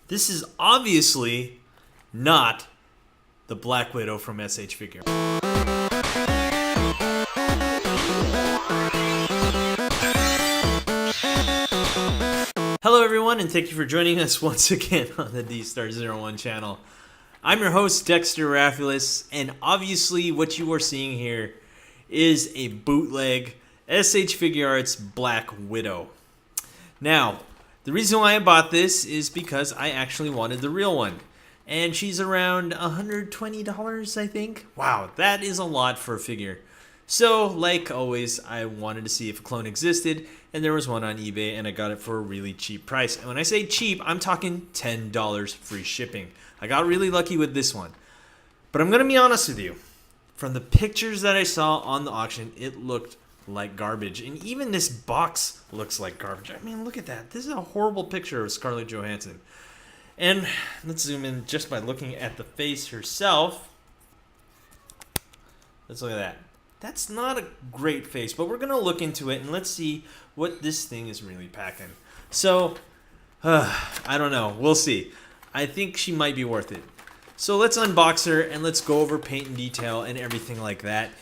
This is obviously not the Black Widow from SH Figure. Hello everyone, and thank you for joining us once again on the D-Star01 channel. I'm your host, Dexter Arafiles, and obviously what you are seeing here is a bootleg SH Figuarts Black Widow. Now, the reason why I bought this is because I actually wanted the real one. And she's around $120, I think. Wow, that is a lot for a figure. So, like always, I wanted to see if a clone existed, and there was one on eBay, and I got it for a really cheap price. And when I say cheap, I'm talking $10 free shipping. I got really lucky with this one. But I'm going to be honest with you. From the pictures that I saw on the auction, it looked like garbage. And even this box looks like garbage. I mean, look at that. This is a horrible picture of Scarlet NOhanssen. And let's zoom in just by looking at the face herself. Let's look at that. That's not a great face, but we're going to look into it and let's see what this thing is really packing. So, I don't know. We'll see. I think she might be worth it. So let's unbox her and let's go over paint and detail and everything like that.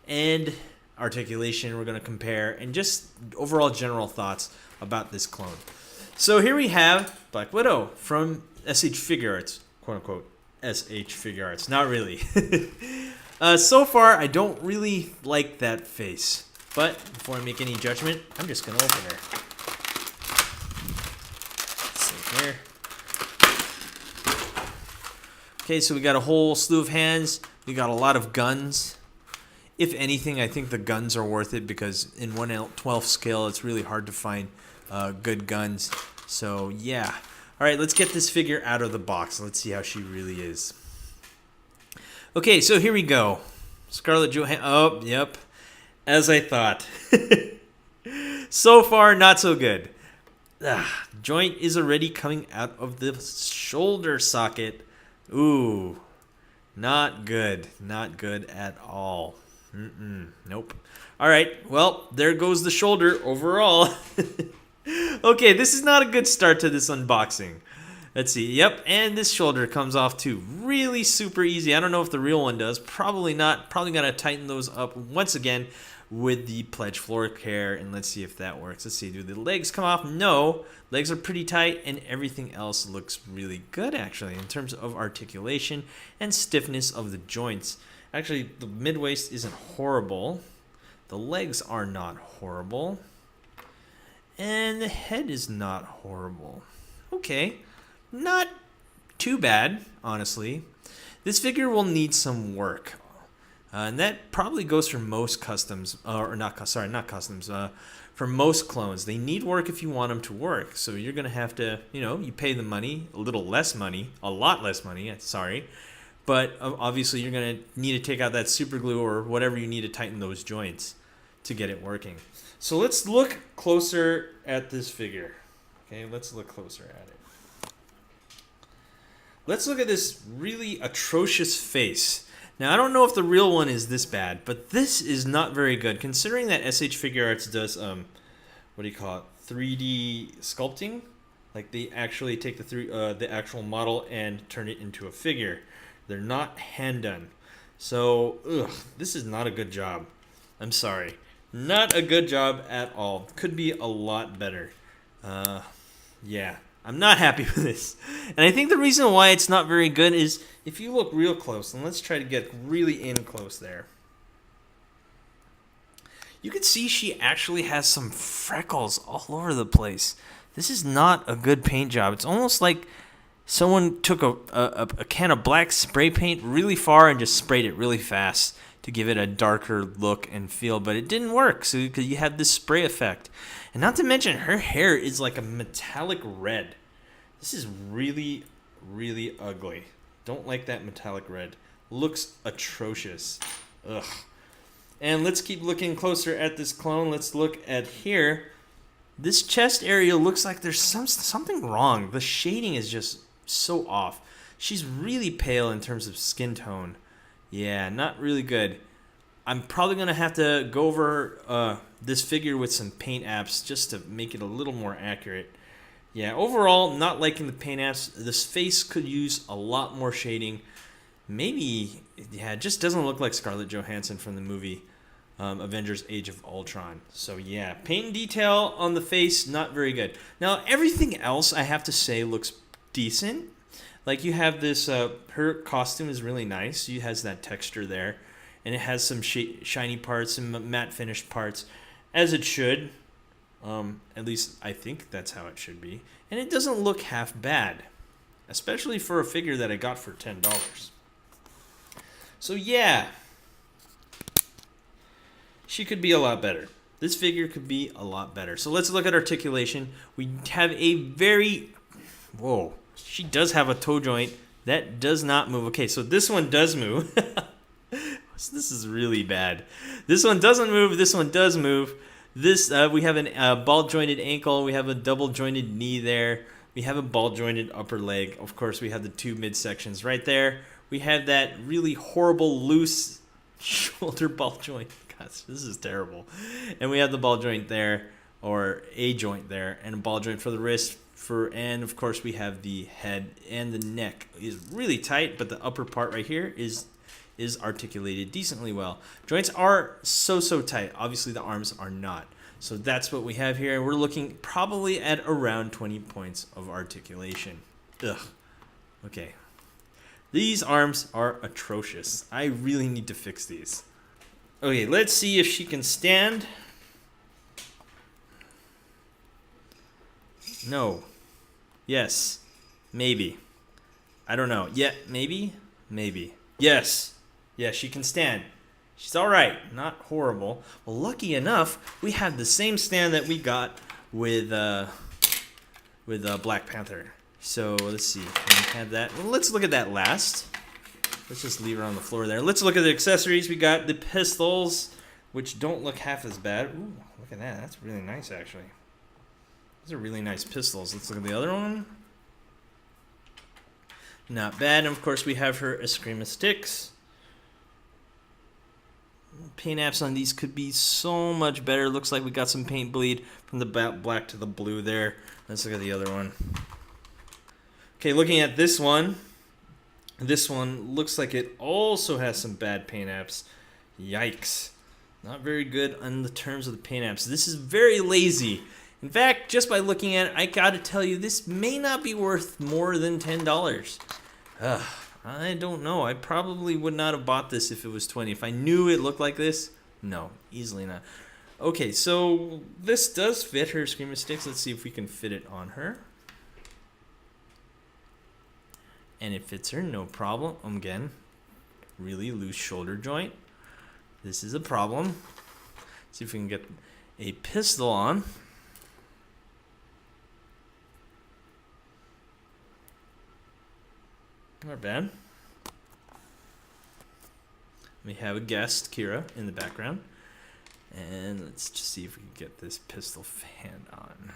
And articulation we're going to compare and just overall general thoughts about this clone. So here we have Black Widow from SH Figuarts, quote unquote SH Figuarts. Not really. So far I don't really like that face, but before I make any judgment, I'm just going to open her. Let's see here. Okay, so we got a whole slew of hands. We got a lot of guns. If anything, I think the guns are worth it because in 1/12 scale, it's really hard to find good guns. So, yeah. All right, let's get this figure out of the box. Let's see how she really is. Okay, so here we go. Scarlet NOhanssen. Oh, yep. As I thought. So far, not so good. Joint is already coming out of the shoulder socket. Ooh. Not good. Not good at all. Nope. All right. Well, there goes the shoulder overall. Okay, this is not a good start to this unboxing. Let's see. Yep, and this shoulder comes off too. Really super easy. I don't know if the real one does. Probably not. Probably got to tighten those up once again with the Pledge floor care, and let's see if that works. Let's see. Do the legs come off? No. Legs are pretty tight, and everything else looks really good, actually, in terms of articulation and stiffness of the joints. Actually, the mid-waist isn't horrible. The legs are not horrible. And the head is not horrible. Okay. Not too bad, honestly. This figure will need some work. And that probably goes for most customs. Not customs. For most clones. They need work if you want them to work. So you're going to have to, you pay the money. A little less money. A lot less money. Sorry. But obviously you're going to need to take out that super glue or whatever you need to tighten those joints to get it working. So let's look closer at this figure. Okay, let's look closer at it. Let's look at this really atrocious face. Now, I don't know if the real one is this bad, but this is not very good considering that SH Figuarts does, 3D sculpting. Like they actually take the actual model and turn it into a figure. They're not hand done. So, this is not a good job. I'm sorry. Not a good job at all. Could be a lot better. Yeah. I'm not happy with this. And I think the reason why it's not very good is if you look real close, and let's try to get really in close there. You can see she actually has some freckles all over the place. This is not a good paint job. It's almost like someone took a can of black spray paint really far and just sprayed it really fast to give it a darker look and feel, but it didn't work, so because you have this spray effect. And not to mention, her hair is like a metallic red. This is really, really ugly. Don't like that metallic red. Looks atrocious. Ugh. And let's keep looking closer at this clone. Let's look at here. This chest area looks like there's something wrong. The shading is just so off. She's really pale in terms of skin tone. Yeah, not really good. I'm probably going to have to go over this figure with some paint apps just to make it a little more accurate. Yeah, overall, not liking the paint apps. This face could use a lot more shading. Maybe, yeah, it just doesn't look like Scarlet NOhanssen from the movie Avengers Age of Ultron. So yeah, paint and detail on the face, not very good. Now, everything else, I have to say, looks decent. Like you have this, her costume is really nice. She has that texture there. And it has some shiny parts and matte finished parts, as it should. At least I think that's how it should be. And it doesn't look half bad, especially for a figure that I got for $10. So yeah, she could be a lot better. This figure could be a lot better. So let's look at articulation. We have a very, whoa, she does have a toe joint that does not move. Okay, so this one does move. This is really bad. This one doesn't move. This one does move. This we have a ball jointed ankle. We have a double jointed knee there. We have a ball jointed upper leg. Of course, we have the two midsections right there. We have that really horrible loose shoulder ball joint. Gosh, this is terrible. And we have the ball joint there, or a joint there, and a ball joint for the wrist. And of course, we have the head and the neck is really tight, but the upper part right here is articulated decently well. Joints are so tight. Obviously, the arms are not. So that's what we have here. We're looking probably at around 20 points of articulation. Ugh. Okay. These arms are atrocious. I really need to fix these. Okay, let's see if she can stand. No. Yes. Maybe. I don't know. Yeah, maybe? Maybe. Yes. Yeah, she can stand. She's all right. Not horrible. Well, lucky enough, we have the same stand that we got with Black Panther. So let's see. Can we have that? Well, let's look at that last. Let's just leave her on the floor there. Let's look at the accessories. We got the pistols, which don't look half as bad. Ooh, look at that. That's really nice, actually. Those are really nice pistols. Let's look at the other one. Not bad. And of course, we have her Eskrima sticks. Paint apps on these could be so much better. Looks like we got some paint bleed from the black to the blue there. Let's look at the other one. Okay, looking at this one. This one looks like it also has some bad paint apps. Yikes. Not very good on the terms of the paint apps. This is very lazy. In fact, just by looking at it, I gotta tell you, this may not be worth more than $10. I don't know. I probably would not have bought this if it was 20. If I knew it looked like this, no, easily not. Okay, so this does fit her Screamer Sticks. Let's see if we can fit it on her. And it fits her, no problem. Again, really loose shoulder joint. This is a problem. See if we can get a pistol on. Not bad. We have a guest, Kira, in the background. And let's just see if we can get this pistol hand on.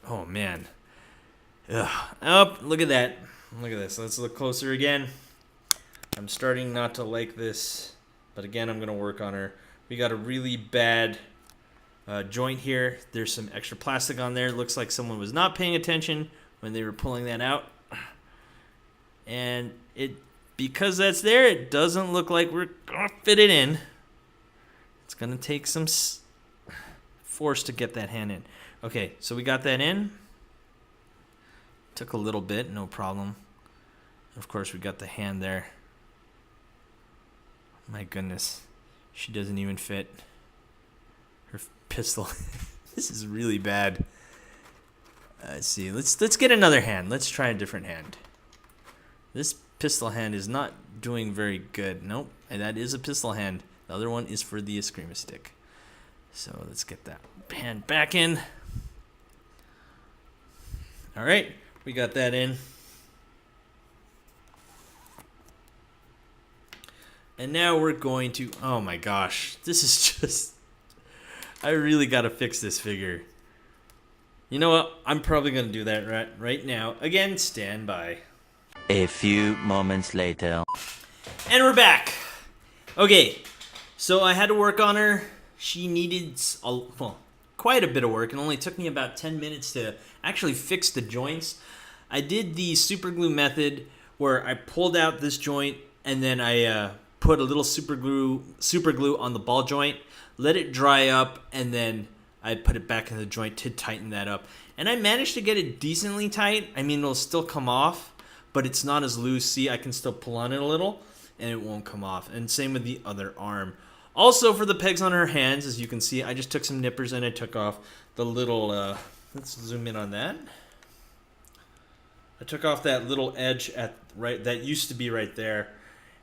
Oh, man. Ugh. Oh, look at that. Look at this. Let's look closer again. I'm starting not to like this. But again, I'm going to work on her. We got a really bad joint here. There's some extra plastic on there. Looks like someone was not paying attention when they were pulling that out. And because that's there, it doesn't look like we're going to fit it in. It's going to take some force to get that hand in. Okay, so we got that in. Took a little bit, no problem. Of course, we got the hand there. My goodness. She doesn't even fit her pistol. This is really bad. Let's see. Let's get another hand. Let's try a different hand. This pistol hand is not doing very good. Nope. And that is a pistol hand. The other one is for the Eskrima stick. So let's get that hand back in. All right. We got that in. And now we're going to... Oh my gosh. This is just... I really got to fix this figure. You know what? I'm probably going to do that right now. Again, stand by. A few moments later. And we're back. Okay. So I had to work on her. She needed quite a bit of work. It only took me about 10 minutes to actually fix the joints. I did the super glue method where I pulled out this joint and then I put a little super glue on the ball joint, let it dry up, and then I put it back in the joint to tighten that up. And I managed to get it decently tight. I mean, it'll still come off, but it's not as loose. See, I can still pull on it a little, and it won't come off. And same with the other arm. Also, for the pegs on her hands, as you can see, I just took some nippers and I took off the little, let's zoom in on that. I took off that little edge that used to be right there.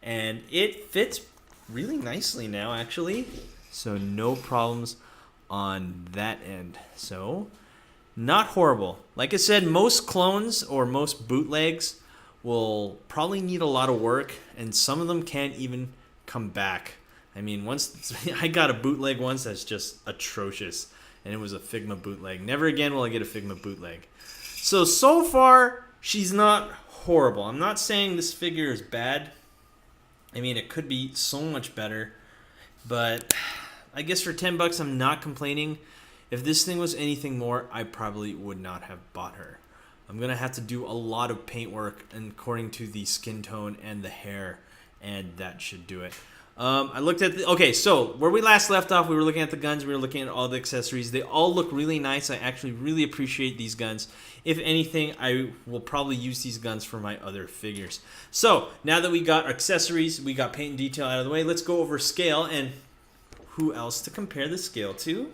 And it fits really nicely now, actually. So no problems on that end. So not horrible. Like I said, most clones or most bootlegs will probably need a lot of work, and some of them can't even come back. I mean, once I got a bootleg once that's just atrocious, and it was a Figma bootleg. Never again will I get a Figma bootleg. So far, she's not horrible. I'm not saying this figure is bad. I mean, it could be so much better, but I guess for $10 I'm not complaining. If this thing was anything more, I probably would not have bought her. I'm going to have to do a lot of paint work according to the skin tone and the hair, and that should do it. I looked at okay, so where we last left off, we were looking at the guns, we were looking at all the accessories. They all look really nice. I actually really appreciate these guns. If anything, I will probably use these guns for my other figures. So now that we got accessories, we got paint and detail out of the way, let's go over scale, and who else to compare the scale to?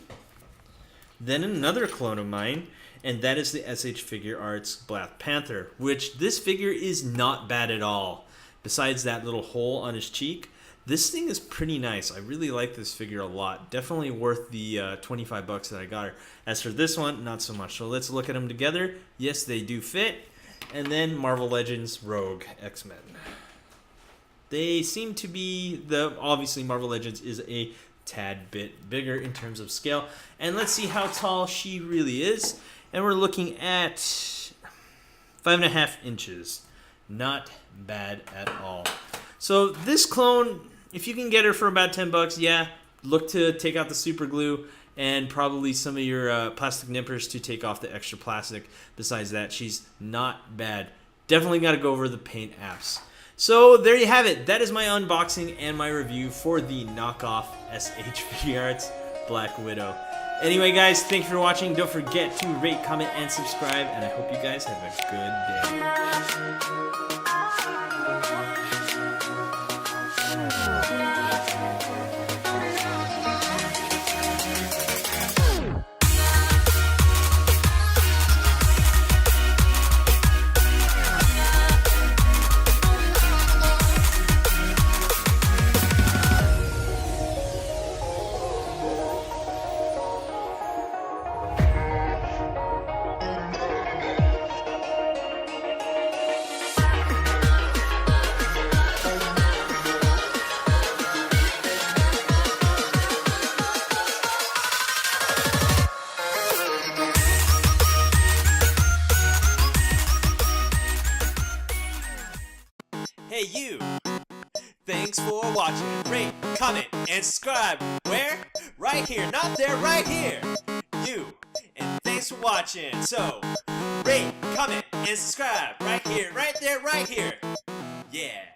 Then another clone of mine, and that is the SH Figuarts Black Panther, which this figure is not bad at all. Besides that little hole on his cheek, this thing is pretty nice. I really like this figure a lot. Definitely worth the $25 that I got her. As for this one, not so much. So let's look at them together. Yes, they do fit. And then Marvel Legends Rogue X-Men. They seem to be obviously Marvel Legends is a tad bit bigger in terms of scale. And let's see how tall she really is. And we're looking at 5.5 inches. Not bad at all. So this clone, if you can get her for about $10, yeah, look to take out the super glue and probably some of your plastic nippers to take off the extra plastic. Besides that, she's not bad. Definitely got to go over the paint apps. So there you have it. That is my unboxing and my review for the knockoff SH Figuarts Black Widow. Anyway, guys, thanks for watching. Don't forget to rate, comment, and subscribe. And I hope you guys have a good day. Hey you! Thanks for watching. Rate, comment, and subscribe. Where? Right here. Not there, right here. You. And thanks for watching. So, rate, comment, and subscribe. Right here, right there, right here. Yeah.